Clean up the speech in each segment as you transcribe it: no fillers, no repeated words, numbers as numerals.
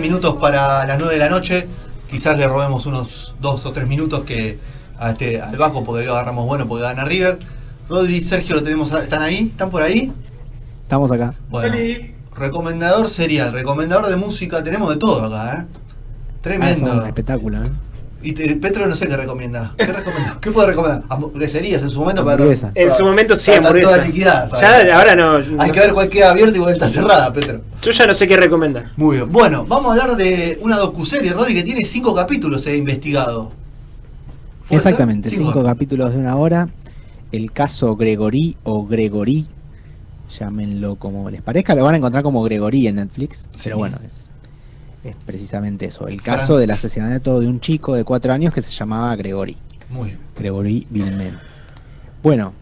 Minutos para las 9 de la noche. Quizás le robemos unos 2 o 3 minutos al Vasco, porque lo agarramos bueno porque gana River. Rodri, Sergio, lo tenemos. ¿Están ahí? ¿Están por ahí? Estamos acá. Bueno, recomendador serial, recomendador de música, tenemos de todo acá, Tremendo. Es un espectáculo, Y Petro no sé qué recomienda. ¿Qué recomienda? ¿Qué puede recomendar? Hamburgueserías en su momento Hamburguesa. En su momento sí, hamburguesa. Toda liquidada, ¿sabes? Ya, ahora no. Hay que ver cuál queda abierta y cuál está cerrada, Petro. Yo ya no sé qué recomendar. Muy bien. Bueno, vamos a hablar de una docuserie, Rodri, que tiene 5 capítulos, investigado. Exactamente, 5 capítulos de 1 hora. El caso Gregory o Gregory, llámenlo como les parezca, lo van a encontrar como Gregory en Netflix, sí. Pero bueno, es precisamente eso, el caso del asesinato de un chico de 4 años que se llamaba Gregory. Muy bien. Gregory Vilmen. Bueno,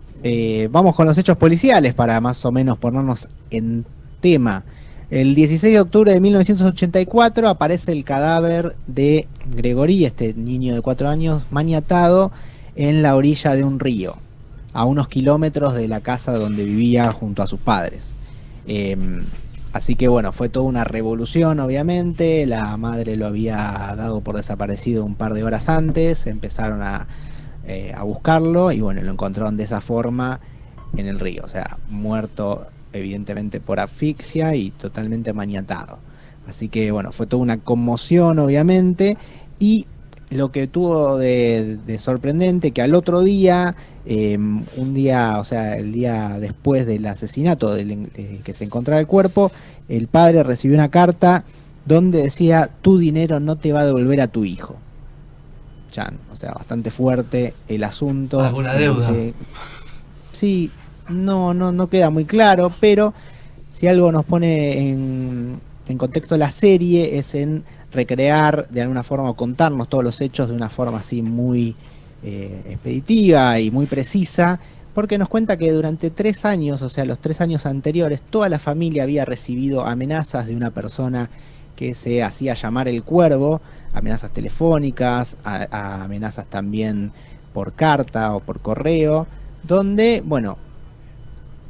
vamos con los hechos policiales para más o menos ponernos en tema. El 16 de octubre de 1984 aparece el cadáver de Gregory, este niño de 4 años, maniatado en la orilla de un río, a unos kilómetros de la casa donde vivía junto a sus padres. Así que bueno, fue toda una revolución, obviamente. La madre lo había dado por desaparecido un par de horas antes, empezaron a buscarlo y bueno, lo encontraron de esa forma en el río, o sea, muerto evidentemente por asfixia y totalmente maniatado. Así que bueno, fue toda una conmoción, obviamente, y lo que tuvo de sorprendente que al otro día, un día, o sea, el día después del asesinato que se encontraba el cuerpo, el padre recibió una carta donde decía: tu dinero no te va a devolver a tu hijo. Chan, o sea, bastante fuerte el asunto. ¿Alguna deuda? Sí, no queda muy claro, pero si algo nos pone en contexto la serie es en recrear de alguna forma o contarnos todos los hechos de una forma así muy expeditiva y muy precisa, porque nos cuenta que durante 3 años, o sea, los 3 años anteriores, toda la familia había recibido amenazas de una persona que se hacía llamar el Cuervo, amenazas telefónicas, amenazas también por carta o por correo, donde, bueno,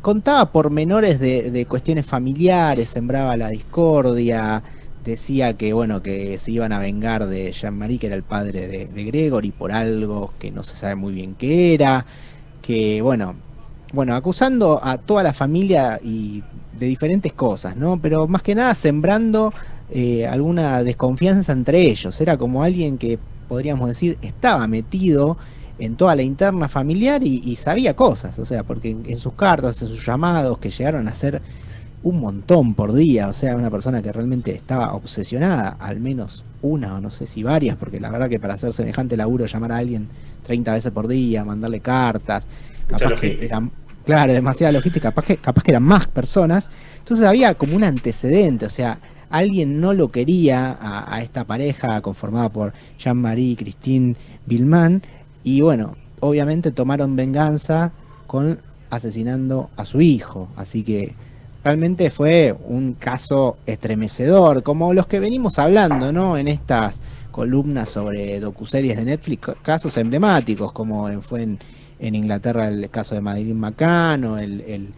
contaba pormenores de cuestiones familiares, sembraba la discordia, decía que bueno, que se iban a vengar de Jean-Marie, que era el padre de Gregory, por algo que no se sabe muy bien qué era, que bueno, acusando a toda la familia y de diferentes cosas, ¿no? Pero más que nada sembrando alguna desconfianza entre ellos. Era como alguien que, podríamos decir, estaba metido en toda la interna familiar y sabía cosas, o sea, porque en sus cartas, en sus llamados, que llegaron a ser un montón por día, o sea, una persona que realmente estaba obsesionada, al menos una o no sé si varias, porque la verdad que para hacer semejante laburo, llamar a alguien 30 veces por día, mandarle cartas, capaz que eran, claro, demasiada logística, capaz que eran más personas. Entonces había como un antecedente, o sea, alguien no lo quería a esta pareja conformada por Jean-Marie y Christine Vilman, y bueno, obviamente tomaron venganza con asesinando a su hijo, así que realmente fue un caso estremecedor, como los que venimos hablando, ¿no? En estas columnas sobre docuseries de Netflix, casos emblemáticos, como fue en Inglaterra el caso de Madeleine McCann, o el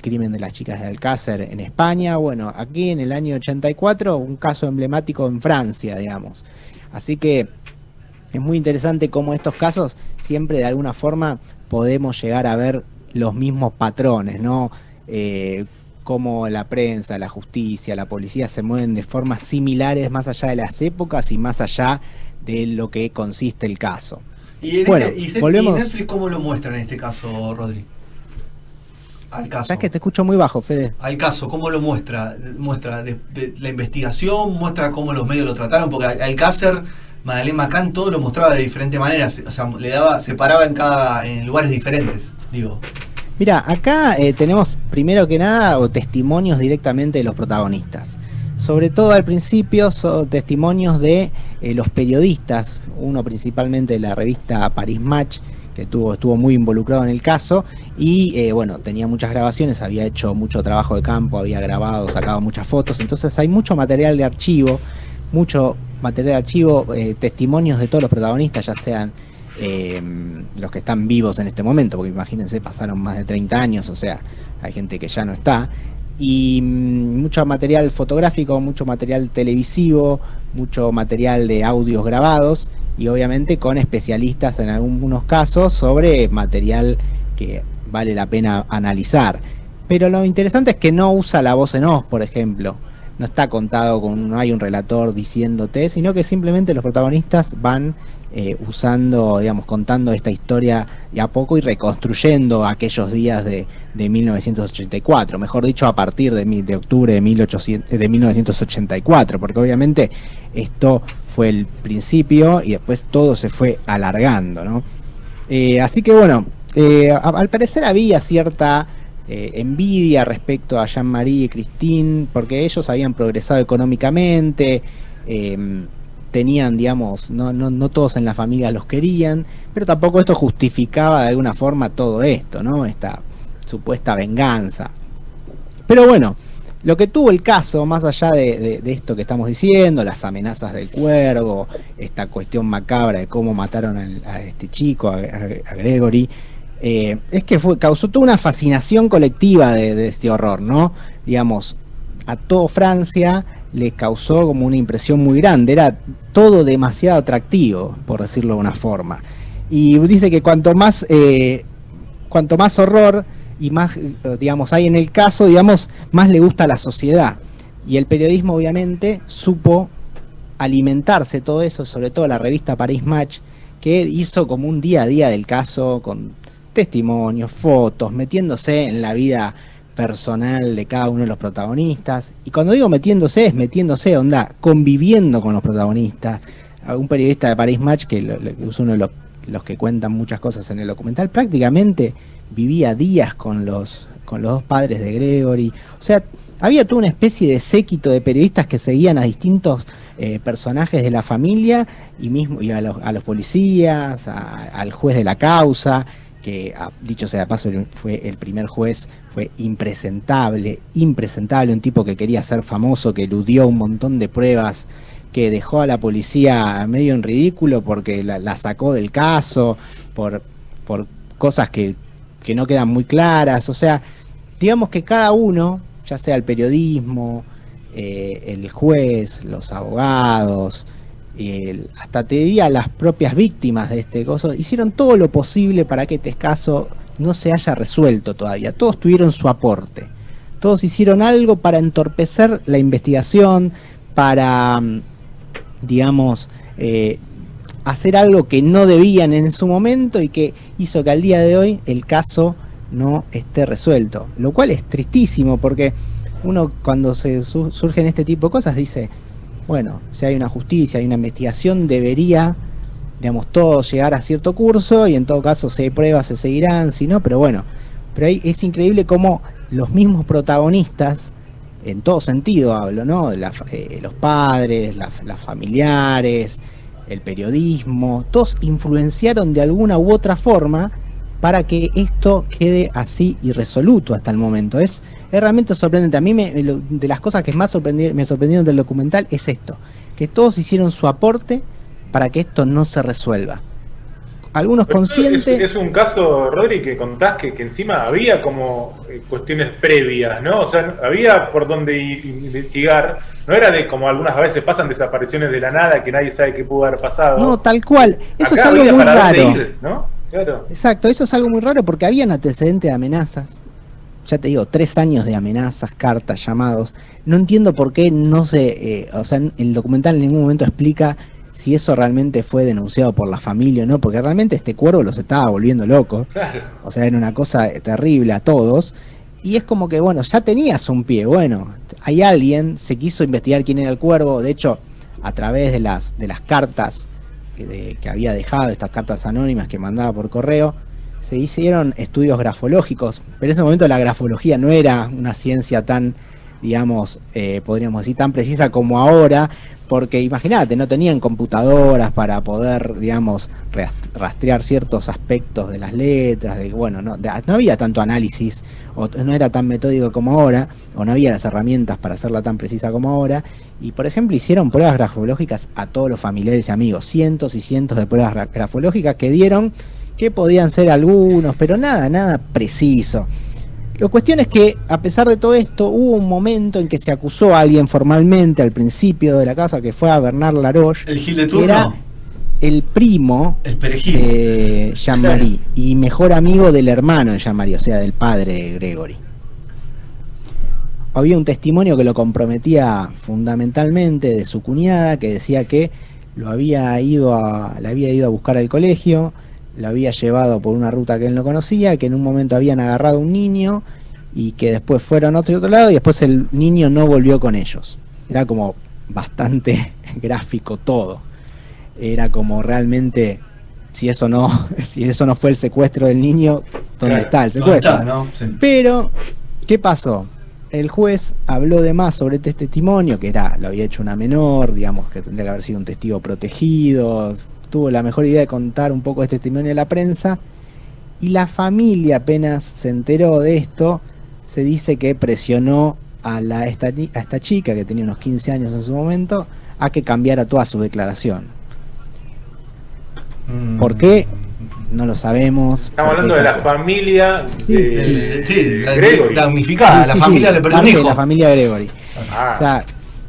crimen de las chicas de Alcácer en España. Bueno, aquí en el año 84, un caso emblemático en Francia, digamos. Así que es muy interesante cómo estos casos siempre de alguna forma podemos llegar a ver los mismos patrones, ¿no? Cómo la prensa, la justicia, la policía se mueven de formas similares más allá de las épocas y más allá de lo que consiste el caso. ¿Y volvemos. Netflix cómo lo muestra en este caso, Rodri? Al caso. ¿Sabes que te escucho muy bajo, Fede? Al caso, ¿cómo lo muestra? ¿Muestra de la investigación? ¿Muestra cómo los medios lo trataron? Porque Alcácer, Madeleine McCann, todo lo mostraba de diferentes maneras. O sea, separaba en lugares diferentes, digo. Mira, acá tenemos primero que nada testimonios directamente de los protagonistas. Sobre todo al principio son testimonios de los periodistas, uno principalmente de la revista Paris Match, que estuvo muy involucrado en el caso y bueno, tenía muchas grabaciones, había hecho mucho trabajo de campo, había grabado, sacado muchas fotos, entonces hay mucho material de archivo, material de archivo, testimonios de todos los protagonistas, ya sean los que están vivos en este momento, porque imagínense, pasaron más de 30 años, o sea, hay gente que ya no está, y mucho material fotográfico, mucho material televisivo, mucho material de audios grabados, y obviamente con especialistas en algunos casos sobre material que vale la pena analizar. Pero lo interesante es que no usa la voz en off, por ejemplo. No está contado no hay un relator diciéndote, sino que simplemente los protagonistas van usando, digamos, contando esta historia de a poco y reconstruyendo aquellos días de 1984, mejor dicho, a partir de octubre de 1984, porque obviamente esto fue el principio y después todo se fue alargando, ¿no? Así que bueno, al parecer había cierta envidia respecto a Jean-Marie y Christine, porque ellos habían progresado económicamente, tenían, digamos, no todos en la familia los querían, pero tampoco esto justificaba de alguna forma todo esto, ¿no? Esta supuesta venganza. Pero bueno, lo que tuvo el caso, más allá de esto que estamos diciendo, las amenazas del cuervo, esta cuestión macabra de cómo mataron a este chico, a Gregory, es que causó toda una fascinación colectiva de este horror, ¿no? Digamos, a todo Francia le causó como una impresión muy grande, era todo demasiado atractivo, por decirlo de una forma. Y dice que cuanto más horror y más, digamos, hay en el caso, digamos, más le gusta a la sociedad. Y el periodismo, obviamente, supo alimentarse todo eso, sobre todo la revista Paris Match, que hizo como un día a día del caso, con testimonios, fotos, metiéndose en la vida personal de cada uno de los protagonistas. Y cuando digo metiéndose, es metiéndose, onda, conviviendo con los protagonistas. Un periodista de Paris Match, que es uno de los que cuentan muchas cosas en el documental, prácticamente vivía días con los dos padres de Gregory. O sea, había toda una especie de séquito de periodistas que seguían a distintos personajes de la familia y a los policías, al juez de la causa, que dicho sea de paso fue el primer juez, fue impresentable, un tipo que quería ser famoso, que eludió un montón de pruebas, que dejó a la policía medio en ridículo porque la sacó del caso, por cosas que no quedan muy claras. O sea, digamos que cada uno, ya sea el periodismo, el juez, los abogados, hasta te diría las propias víctimas de este caso, hicieron todo lo posible para que este caso no se haya resuelto todavía. Todos tuvieron su aporte, todos hicieron algo para entorpecer la investigación, para, digamos, hacer algo que no debían en su momento y que hizo que al día de hoy el caso no esté resuelto, lo cual es tristísimo, porque uno cuando surgen este tipo de cosas dice, bueno, si hay una justicia, hay una investigación, debería, digamos, todo llegar a cierto curso y en todo caso si hay pruebas se seguirán, si no, pero bueno, pero ahí es increíble cómo los mismos protagonistas, en todo sentido hablo, ¿no? Los padres, las familiares, el periodismo, todos influenciaron de alguna u otra forma para que esto quede así irresoluto hasta el momento. Es realmente sorprendente. A mí de las cosas que más me sorprendieron del documental es esto, que todos hicieron su aporte para que esto no se resuelva. Algunos conscientes... Es un caso, Rodri, que contás que encima había como cuestiones previas, ¿no? O sea, había por dónde investigar. No era de como algunas veces pasan desapariciones de la nada que nadie sabe qué pudo haber pasado. No, tal cual. Eso acá es algo muy raro. Ir, ¿no? Claro. Exacto, eso es algo muy raro porque habían antecedentes de amenazas. Ya te digo, 3 años de amenazas, cartas, llamados. No entiendo por qué no se... o sea, el documental en ningún momento explica si eso realmente fue denunciado por la familia o no, porque realmente este cuervo los estaba volviendo locos. Claro. O sea, era una cosa terrible a todos. Y es como que, bueno, ya tenías un pie. Bueno, hay alguien, se quiso investigar quién era el cuervo. De hecho, a través de las cartas que había dejado, estas cartas anónimas que mandaba por correo, se hicieron estudios grafológicos. Pero en ese momento la grafología no era una ciencia tan, digamos, podríamos decir, tan precisa como ahora, porque imagínate, no tenían computadoras para poder, digamos, rastrear ciertos aspectos de las letras, bueno, no había tanto análisis, o no era tan metódico como ahora, o no había las herramientas para hacerla tan precisa como ahora, y por ejemplo hicieron pruebas grafológicas a todos los familiares y amigos, cientos y cientos de pruebas grafológicas que dieron que podían ser algunos, pero nada preciso. La cuestión es que, a pesar de todo esto, hubo un momento en que se acusó a alguien formalmente al principio de la casa, que fue a Bernard Laroche. El Gil de que era turno. el primo El perejil. de Jean-Marie y mejor amigo del hermano de Jean-Marie, o sea, del padre de Gregory. Había un testimonio que lo comprometía fundamentalmente de su cuñada, que decía que le había ido a buscar al colegio, lo había llevado por una ruta que él no conocía, que en un momento habían agarrado a un niño y que después fueron a otro lado y después el niño no volvió con ellos. Era como bastante gráfico todo. Era como realmente, si eso no fue el secuestro del niño, ¿dónde está el secuestro? ¿Dónde está, no? Sí. Pero, ¿qué pasó? El juez habló de más sobre este testimonio, que lo había hecho una menor, digamos que tendría que haber sido un testigo protegido. Tuvo la mejor idea de contar un poco este testimonio a la prensa, y la familia apenas se enteró de esto, se dice que presionó a esta chica, que tenía unos 15 años en su momento, a que cambiara toda su declaración. ¿Por qué? No lo sabemos. Estamos hablando de la familia de Gregory. La unificada, la familia le perdió un hijo. La familia Gregory. Ah. O sea,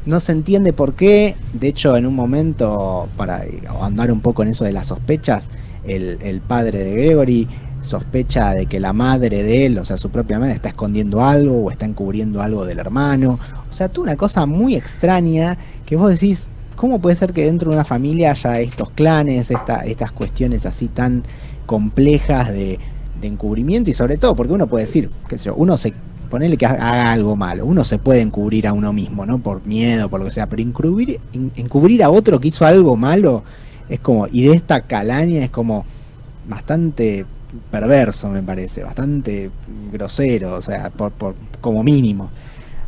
no se entiende por qué. De hecho, en un momento, para andar un poco en eso de las sospechas, el padre de Gregory sospecha de que la madre de él, o sea, su propia madre, está escondiendo algo o está encubriendo algo del hermano. O sea, tú una cosa muy extraña que vos decís, ¿cómo puede ser que dentro de una familia haya estos clanes, estas cuestiones así tan complejas de encubrimiento? Y sobre todo, porque uno puede decir, qué sé yo, ponerle que haga algo malo, uno se puede encubrir a uno mismo, ¿no? Por miedo, por lo que sea, pero encubrir a otro que hizo algo malo es como, y de esta calaña es como bastante perverso, me parece, bastante grosero, o sea, como mínimo.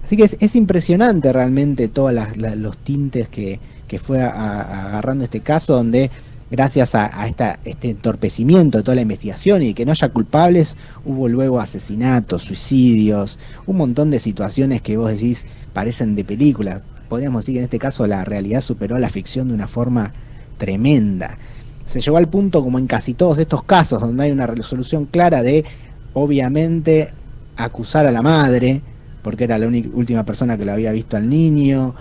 Así que es impresionante realmente todos los tintes que fue agarrando este caso, donde gracias a este entorpecimiento de toda la investigación y que no haya culpables, hubo luego asesinatos, suicidios, un montón de situaciones que vos decís parecen de película. Podríamos decir que en este caso la realidad superó a la ficción de una forma tremenda. Se llegó al punto, como en casi todos estos casos, donde hay una resolución clara de, obviamente, acusar a la madre, porque era la última persona que lo había visto al niño.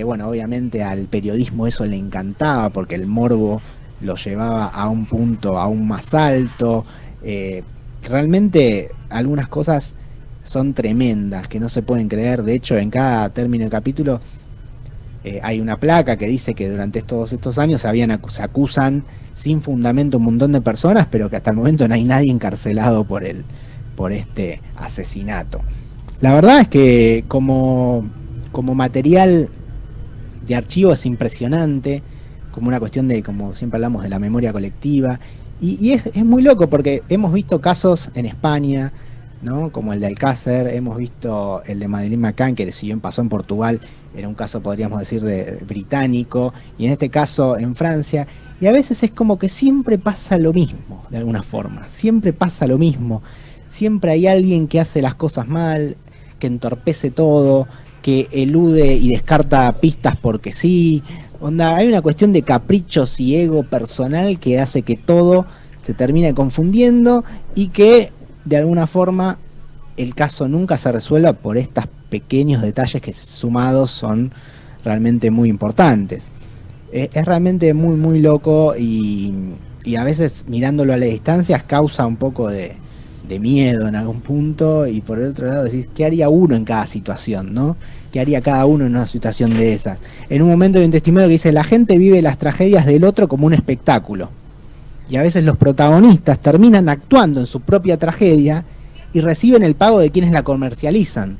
Bueno, obviamente al periodismo eso le encantaba, porque el morbo lo llevaba a un punto aún más alto. Realmente algunas cosas son tremendas, que no se pueden creer. De hecho, en cada término del capítulo hay una placa que dice que durante todos estos años se acusan sin fundamento un montón de personas, pero que hasta el momento no hay nadie encarcelado por este asesinato. La verdad es que como material de archivo es impresionante, como una cuestión de, como siempre hablamos, de la memoria colectiva, y es muy loco porque hemos visto casos en España, ¿no? Como el de Alcácer, hemos visto el de Madeleine McCann, que si bien pasó en Portugal, era un caso, podríamos decir, de británico, y en este caso en Francia, y a veces es como que siempre pasa lo mismo, de alguna forma, siempre pasa lo mismo, siempre hay alguien que hace las cosas mal, que entorpece todo, que elude y descarta pistas porque sí. Hay una cuestión de caprichos y ego personal que hace que todo se termine confundiendo y que de alguna forma el caso nunca se resuelva por estos pequeños detalles que sumados son realmente muy importantes. Es realmente muy muy loco y a veces mirándolo a la distancia causa un poco de miedo en algún punto, y por el otro lado decís, ¿qué haría uno en cada situación, no? ¿Qué haría cada uno en una situación de esas? En un momento hay un testimonio que dice, la gente vive las tragedias del otro como un espectáculo, y a veces los protagonistas terminan actuando en su propia tragedia y reciben el pago de quienes la comercializan,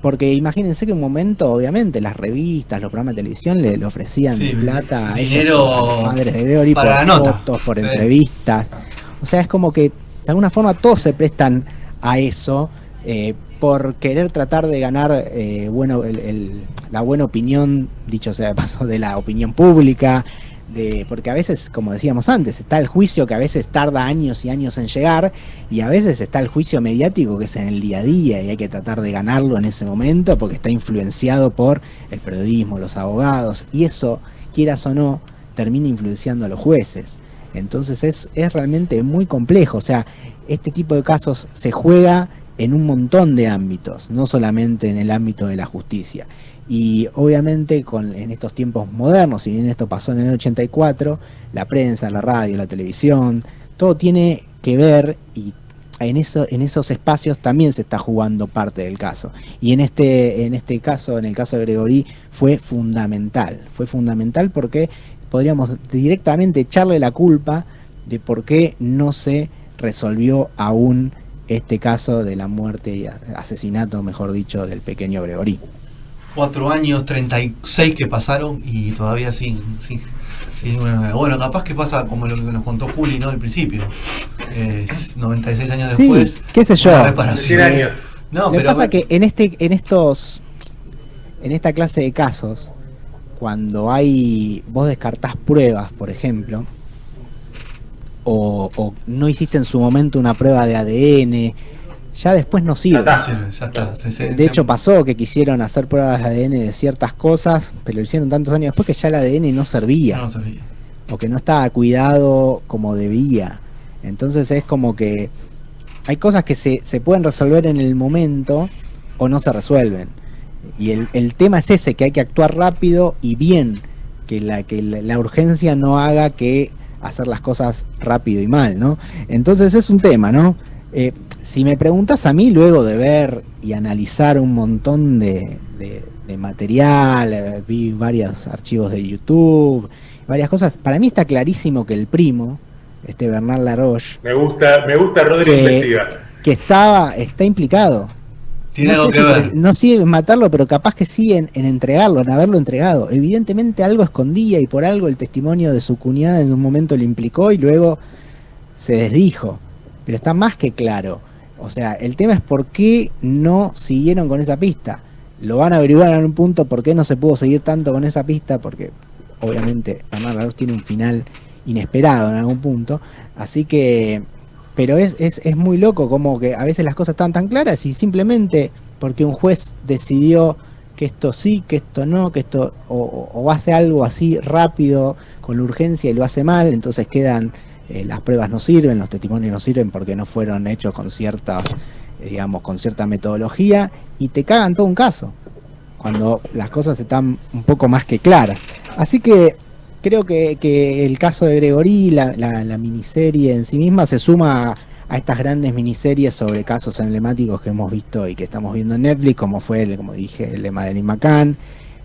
porque imagínense que en un momento, obviamente, las revistas, los programas de televisión le ofrecían plata a ellos, a los padres de Gregory, por fotos, por entrevistas. O sea, es como que de alguna forma todos se prestan a eso, por querer tratar de ganar la buena opinión, dicho sea de paso, de la opinión pública, porque a veces, como decíamos antes, está el juicio que a veces tarda años y años en llegar, y a veces está el juicio mediático que es en el día a día y hay que tratar de ganarlo en ese momento porque está influenciado por el periodismo, los abogados, y eso, quieras o no, termina influenciando a los jueces. Entonces es realmente muy complejo. O sea, este tipo de casos se juega en un montón de ámbitos, no solamente en el ámbito de la justicia. Y obviamente en estos tiempos modernos, si bien esto pasó en el 84, la prensa, la radio, la televisión, todo tiene que ver, y en esos espacios también se está jugando parte del caso. Y en este caso, en el caso de Gregori, fue fundamental porque podríamos directamente echarle la culpa de por qué no se resolvió aún este caso de la muerte y asesinato, mejor dicho, del pequeño Gregori. 4 años, 36 que pasaron y todavía sin bueno, capaz que pasa como lo que nos contó Juli, ¿no? Al principio. 96 años después. Sí, qué sé yo. Una reparación. 100 años. No, Lo que pero pasa que en esta clase de casos, cuando vos descartás pruebas, por ejemplo, o no hiciste en su momento una prueba de ADN, ya después no sirve. ya está. De hecho pasó que quisieron hacer pruebas de ADN de ciertas cosas, pero lo hicieron tantos años después que ya el ADN no servía, o que no estaba cuidado como debía. Entonces es como que hay cosas que se pueden resolver en el momento o no se resuelven. Y el tema es ese, que hay que actuar rápido y bien, que la urgencia no haga que hacer las cosas rápido y mal, ¿no? Entonces es un tema, ¿no? Si me preguntas a mí, luego de ver y analizar un montón de material, vi varios archivos de YouTube, varias cosas, para mí está clarísimo que el primo, Bernard Laroche, Me gusta Rodri investiga. que está implicado. Tiene algo que ver. No sigue en matarlo, pero capaz que sí en entregarlo, en haberlo entregado. Evidentemente algo escondía y por algo el testimonio de su cuñada en un momento lo implicó y luego se desdijo. Pero está más que claro. O sea, el tema es por qué no siguieron con esa pista. Lo van a averiguar en un punto por qué no se pudo seguir tanto con esa pista, porque obviamente Bernard Laroche tiene un final inesperado en algún punto. Así que... Pero es muy loco como que a veces las cosas están tan claras y simplemente porque un juez decidió que esto sí, que esto no, que esto o hace algo así rápido con la urgencia y lo hace mal, entonces quedan las pruebas no sirven, los testimonios no sirven porque no fueron hechos con ciertas, con cierta metodología y te cagan todo un caso cuando las cosas están un poco más que claras. Así que creo que el caso de Gregori, la miniserie en sí misma, se suma a estas grandes miniseries sobre casos emblemáticos que hemos visto y que estamos viendo en Netflix, como fue, como dije, el de Madeleine McCann,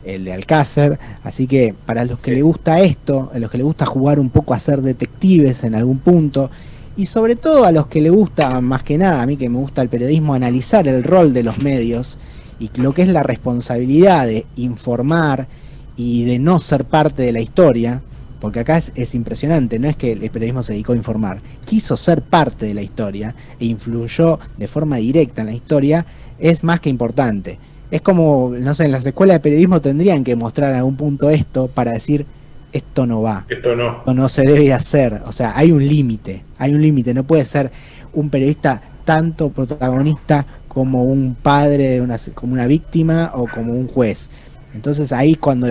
el de Alcácer. Así que para los que les gusta esto, a los que les gusta jugar un poco a ser detectives en algún punto, y sobre todo a los que les gusta, más que nada, a mí que me gusta el periodismo, analizar el rol de los medios y lo que es la responsabilidad de informar y de no ser parte de la historia, porque acá es impresionante, no es que el periodismo se dedicó a informar, quiso ser parte de la historia e influyó de forma directa en la historia, es más que importante. Es como, no sé, en las escuelas de periodismo tendrían que mostrar en algún punto esto para decir, esto no va, esto no se debe hacer, o sea, hay un límite, no puede ser un periodista tanto protagonista como un padre, como una víctima o como un juez. Entonces ahí cuando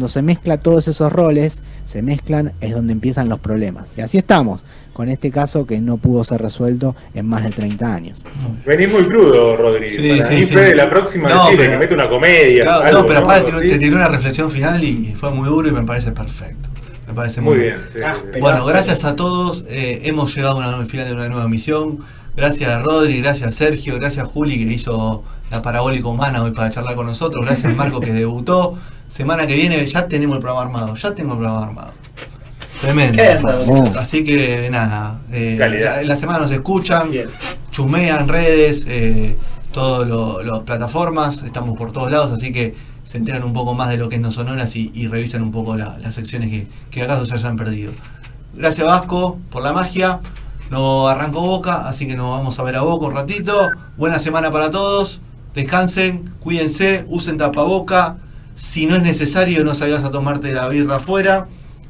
se mezclan todos esos roles, es donde empiezan los problemas. Y así estamos, con este caso que no pudo ser resuelto en más de 30 años. Venís muy crudo, Rodri. Para mí, Fede, la próxima que mete una comedia. Claro, algo, pero aparte te tiró una reflexión final y fue muy duro y me parece perfecto. Me parece muy bien. Sí. Bueno, gracias a todos. Hemos llegado al final de una nueva misión. Gracias a Rodri, gracias a Sergio, gracias a Juli que hizo la parabólica humana hoy para charlar con nosotros. Gracias a Marco que debutó. Semana que viene ya tenemos el programa armado. Tremendo. Así que nada, en la semana nos escuchan, chumean redes, todas las plataformas, estamos por todos lados, así que se enteran un poco más de lo que es No Sonoras y revisan un poco las secciones que acaso se hayan perdido. Gracias Vasco por la magia. No arrancó Boca, así que nos vamos a ver a Boca un ratito. Buena semana para todos. Descansen, cuídense, usen tapaboca. Si no es necesario, no salgas a tomarte la birra afuera.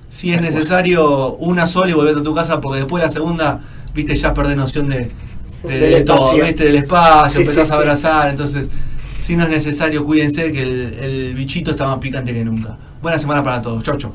Si es necesario, una sola y volvete a tu casa, porque después de la segunda, viste, ya perdés noción de todo, viste, del espacio, Sí, empezás sí, a sí. abrazar. Entonces, si no es necesario, cuídense, que el bichito está más picante que nunca. Buena semana para todos. Chau, chau.